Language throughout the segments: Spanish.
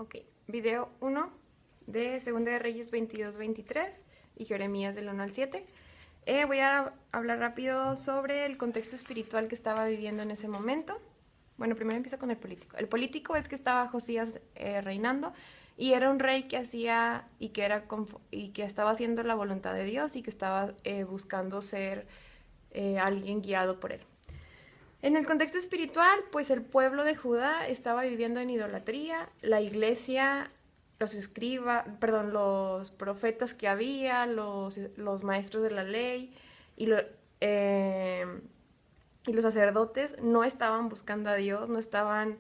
Ok, video 1 de Segunda de Reyes 22-23 y Jeremías del 1 al 7. Voy a hablar rápido sobre el contexto espiritual que estaba viviendo en ese momento. Bueno, primero empiezo con el político. El político es que estaba Josías reinando y era un rey que hacía y que estaba haciendo la voluntad de Dios y que estaba buscando ser alguien guiado por él. En el contexto espiritual, pues el pueblo de Judá estaba viviendo en idolatría, la iglesia, los profetas que había, los maestros de la ley y, eh, y los sacerdotes no estaban buscando a Dios, no estaban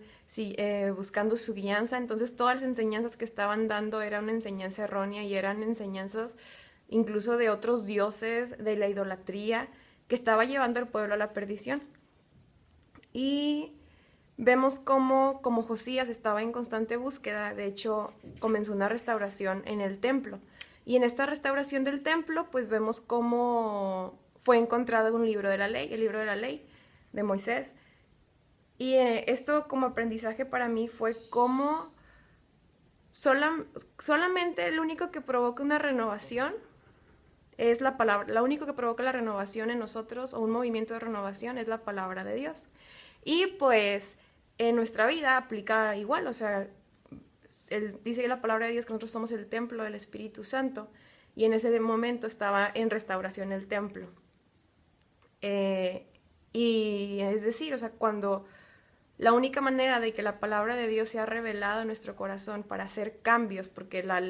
buscando su guianza, entonces todas las enseñanzas que estaban dando eran una enseñanza errónea y eran enseñanzas incluso de otros dioses, de la idolatría, que estaba llevando al pueblo a la perdición. Y vemos como Josías estaba en constante búsqueda, de hecho comenzó una restauración en el templo. Y en esta restauración del templo, pues vemos cómo fue encontrado un libro de la ley, el libro de la ley de Moisés. Y esto como aprendizaje para mí fue cómo solamente el único que provoca una renovación es la palabra. Lo único que provoca la renovación en nosotros o un movimiento de renovación es la palabra de Dios. Y pues en nuestra vida aplica igual, o sea, dice la palabra de Dios que nosotros somos el templo del Espíritu Santo y en ese momento estaba en restauración el templo. Y es decir, o sea, cuando la única manera de que la palabra de Dios sea revelada en nuestro corazón para hacer cambios, porque la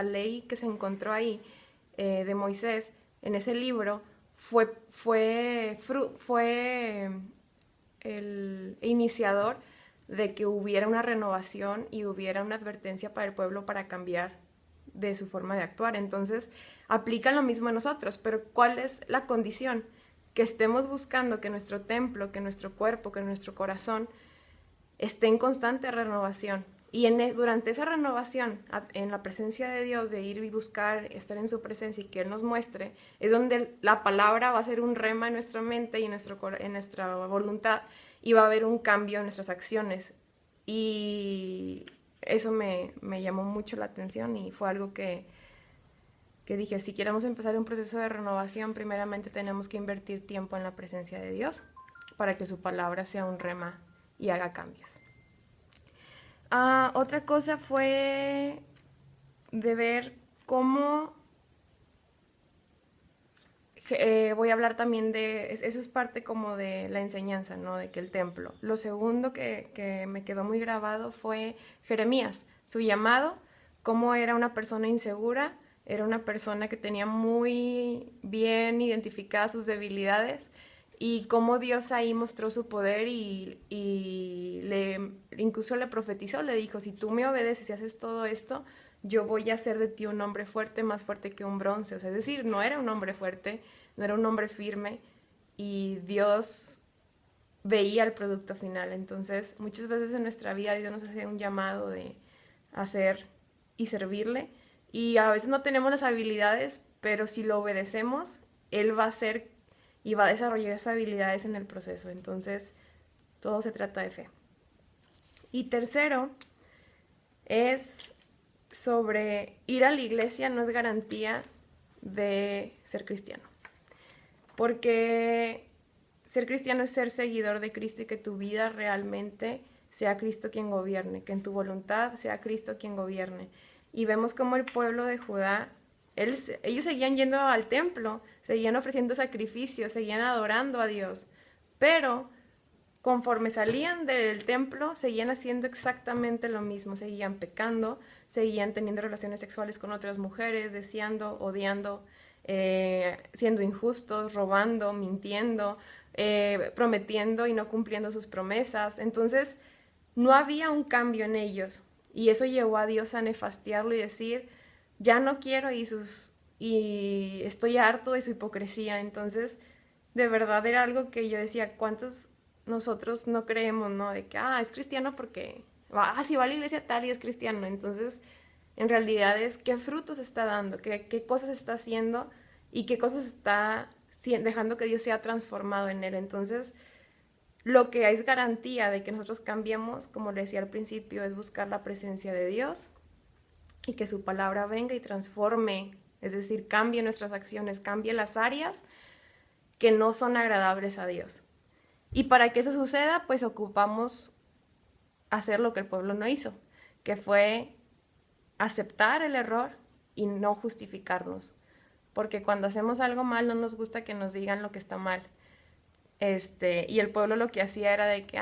ley que se encontró ahí de Moisés en ese libro fue el iniciador de que hubiera una renovación y hubiera una advertencia para el pueblo para cambiar de su forma de actuar. Entonces, aplica lo mismo a nosotros, pero ¿cuál es la condición? Que estemos buscando que nuestro templo, que nuestro cuerpo, que nuestro corazón esté en constante renovación. Y durante esa renovación, en la presencia de Dios, de ir y buscar, estar en su presencia y que Él nos muestre, es donde la palabra va a ser un rema en nuestra mente y en nuestra voluntad y va a haber un cambio en nuestras acciones. Y eso me llamó mucho la atención y fue algo que dije, si queremos empezar un proceso de renovación, primeramente tenemos que invertir tiempo en la presencia de Dios para que su palabra sea un rema y haga cambios. Otra cosa fue de ver cómo voy a hablar también de, eso es parte como de la enseñanza, ¿no? De que el templo. Lo segundo que me quedó muy grabado fue Jeremías, su llamado, cómo era una persona insegura, era una persona que tenía muy bien identificadas sus debilidades y cómo Dios ahí mostró su poder y incluso le profetizó, le dijo, si tú me obedeces y haces todo esto, yo voy a hacer de ti un hombre fuerte, más fuerte que un bronce. O sea, es decir, no era un hombre fuerte, no era un hombre firme y Dios veía el producto final. Entonces, muchas veces en nuestra vida Dios nos hace un llamado de hacer y servirle y a veces no tenemos las habilidades, pero si lo obedecemos, Él va a hacer y va a desarrollar esas habilidades en el proceso. Entonces, todo se trata de fe. Y tercero, es sobre ir a la iglesia no es garantía de ser cristiano. Porque ser cristiano es ser seguidor de Cristo y que tu vida realmente sea Cristo quien gobierne, que en tu voluntad sea Cristo quien gobierne. Y vemos como el pueblo de Judá, ellos seguían yendo al templo, seguían ofreciendo sacrificios, seguían adorando a Dios, pero conforme salían del templo, seguían haciendo exactamente lo mismo, seguían pecando, seguían teniendo relaciones sexuales con otras mujeres, deseando, odiando, siendo injustos, robando, mintiendo, prometiendo y no cumpliendo sus promesas. Entonces, no había un cambio en ellos. Y eso llevó a Dios a nefastiarlo y decir, ya no quiero y estoy harto de su hipocresía. Entonces, de verdad era algo que yo decía, ¿cuántos nosotros no creemos, ¿no? De que, es cristiano porque, si va a la iglesia tal y es cristiano. Entonces, en realidad es qué frutos está dando, qué cosas está haciendo y qué cosas está dejando que Dios sea transformado en él. Entonces, Lo que es garantía de que nosotros cambiemos, como le decía al principio, es buscar la presencia de Dios y que su palabra venga y transforme, es decir, cambie nuestras acciones, cambie las áreas que no son agradables a Dios. Y para que eso suceda, pues ocupamos hacer lo que el pueblo no hizo, que fue aceptar el error y no justificarnos. Porque cuando hacemos algo mal no nos gusta que nos digan lo que está mal. Y el pueblo lo que hacía era de que,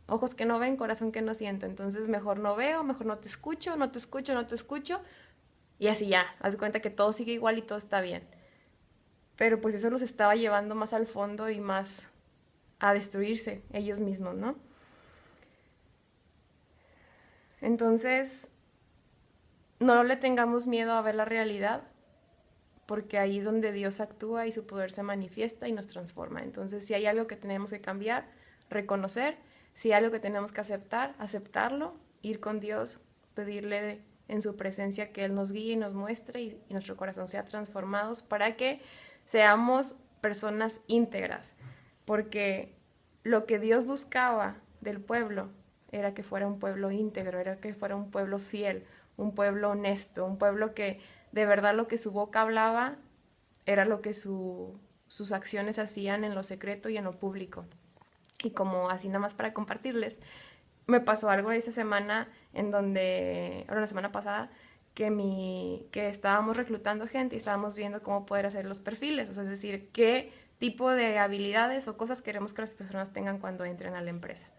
ojos que no ven, corazón que no siente. Entonces mejor no veo, mejor no te escucho, no te escucho, no te escucho. Y así ya, haz de cuenta que todo sigue igual y todo está bien. Pero pues eso los estaba llevando más al fondo y más a destruirse ellos mismos, ¿no? Entonces, no le tengamos miedo a ver la realidad, porque ahí es donde Dios actúa y su poder se manifiesta y nos transforma. Entonces, si hay algo que tenemos que cambiar, reconocer; si hay algo que tenemos que aceptar, aceptarlo, ir con Dios, pedirle en su presencia que Él nos guíe y nos muestre y nuestro corazón sea transformados para que seamos personas íntegras, porque lo que Dios buscaba del pueblo era que fuera un pueblo íntegro, era que fuera un pueblo fiel, un pueblo honesto, un pueblo que de verdad lo que su boca hablaba era lo que sus acciones hacían en lo secreto y en lo público. Y como así nada más para compartirles, me pasó algo esta semana en donde, ahora la semana pasada, que estábamos reclutando gente y estábamos viendo cómo poder hacer los perfiles, o sea, es decir, qué tipo de habilidades o cosas queremos que las personas tengan cuando entren a la empresa.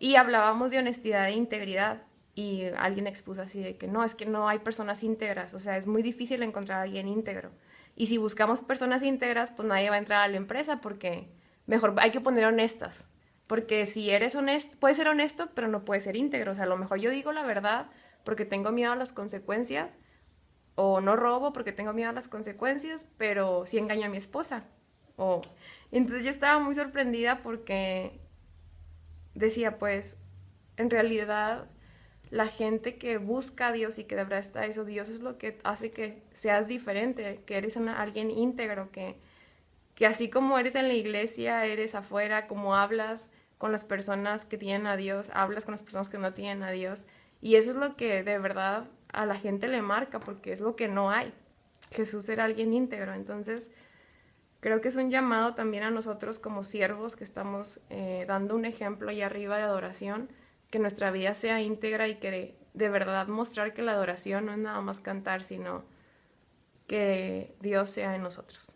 Y hablábamos de honestidad e integridad y alguien expuso así de que no, es que no hay personas íntegras, o sea, es muy difícil encontrar a alguien íntegro. Y si buscamos personas íntegras, pues nadie va a entrar a la empresa porque mejor hay que poner honestas. Porque si eres honesto, puedes ser honesto, pero no puedes ser íntegro. O sea, a lo mejor yo digo la verdad porque tengo miedo a las consecuencias, o no robo porque tengo miedo a las consecuencias, pero sí engaño a mi esposa. O... Entonces yo estaba muy sorprendida porque decía, pues, en realidad la gente que busca a Dios y que de verdad está eso, Dios es lo que hace que seas diferente, que eres alguien íntegro, que así como eres en la iglesia, eres afuera, como hablas con las personas que tienen a Dios, hablas con las personas que no tienen a Dios. Y eso es lo que de verdad a la gente le marca, porque es lo que no hay. Jesús era alguien íntegro. Entonces, creo que es un llamado también a nosotros como siervos que estamos dando un ejemplo allá arriba de adoración, que nuestra vida sea íntegra y que de verdad mostrar que la adoración no es nada más cantar, sino que Dios sea en nosotros.